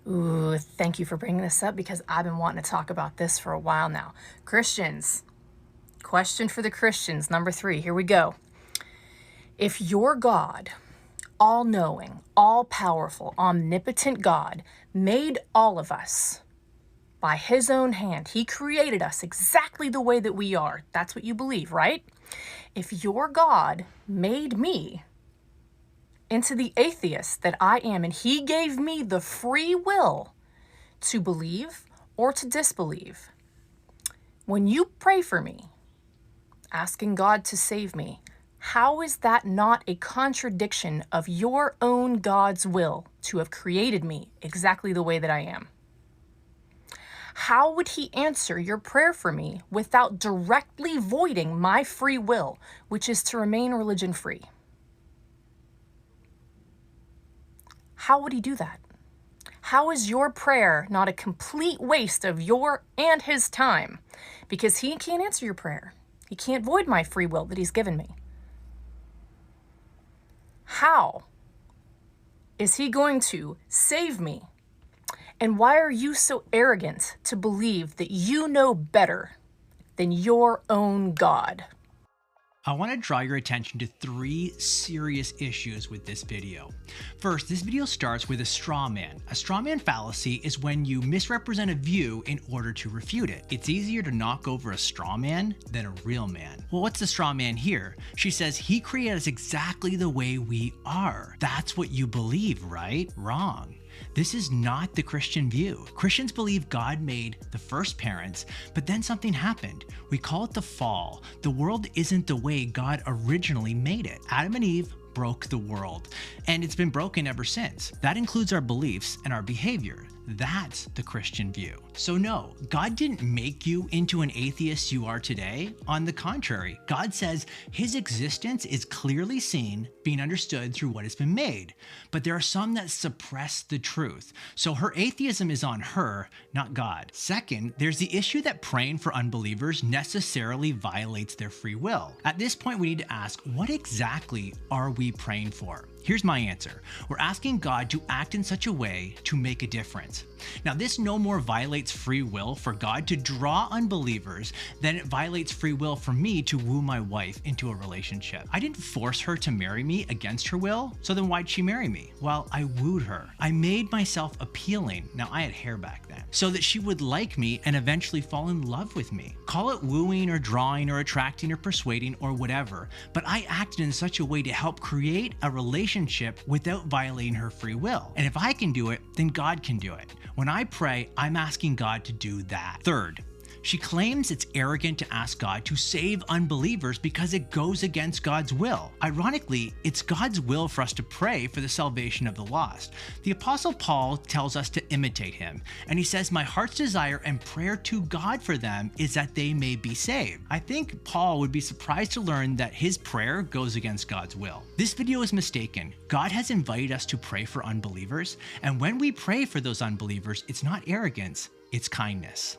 Ooh, thank you for bringing this up because I've been wanting to talk about this for a while now. Christians, question for the Christians, number 3. Here we go. If your God, all-knowing, all-powerful, omnipotent God, made all of us by his own hand, he created us exactly the way that we are. That's what you believe, right? If your God made me into the atheist that I am, and he gave me the free will to believe or to disbelieve, when you pray for me, asking God to save me, how is that not a contradiction of your own God's will to have created me exactly the way that I am? How would he answer your prayer for me without directly voiding my free will, which is to remain religion free? How would he do that? How is your prayer not a complete waste of your and his time? Because he can't answer your prayer. He can't void my free will that he's given me. How is he going to save me? And why are you so arrogant to believe that you know better than your own God? I want to draw your attention to 3 serious issues with this video. First, this video starts with a straw man. A straw man fallacy is when you misrepresent a view in order to refute it. It's easier to knock over a straw man than a real man. Well, what's the straw man here? She says he created us exactly the way we are. That's what you believe, right? Wrong. This is not the Christian view. Christians believe God made the first parents, but then something happened. We call it the fall. The world isn't the way God originally made it. Adam and Eve broke the world, and it's been broken ever since. That includes our beliefs and our behavior. That's the Christian view. So no, God didn't make you into an atheist you are today. On the contrary, God says his existence is clearly seen, being understood through what has been made. But there are some that suppress the truth. So her atheism is on her, not God. Second, there's the issue that praying for unbelievers necessarily violates their free will. At this point, we need to ask, what exactly are we praying for? Here's my answer. We're asking God to act in such a way to make a difference. Now, this no more violates free will for God to draw unbelievers than it violates free will for me to woo my wife into a relationship. I didn't force her to marry me against her will, so then why'd she marry me? Well, I wooed her. I made myself appealing, now I had hair back then, so that she would like me and eventually fall in love with me. Call it wooing or drawing or attracting or persuading or whatever, but I acted in such a way to help create a relationship without violating her free will. And if I can do it, then God can do it. When I pray, I'm asking God to do that. Third, she claims it's arrogant to ask God to save unbelievers because it goes against God's will. Ironically, it's God's will for us to pray for the salvation of the lost. The Apostle Paul tells us to imitate him, and he says, "My heart's desire and prayer to God for them is that they may be saved." I think Paul would be surprised to learn that his prayer goes against God's will. This video is mistaken. God has invited us to pray for unbelievers, and when we pray for those unbelievers, it's not arrogance, it's kindness.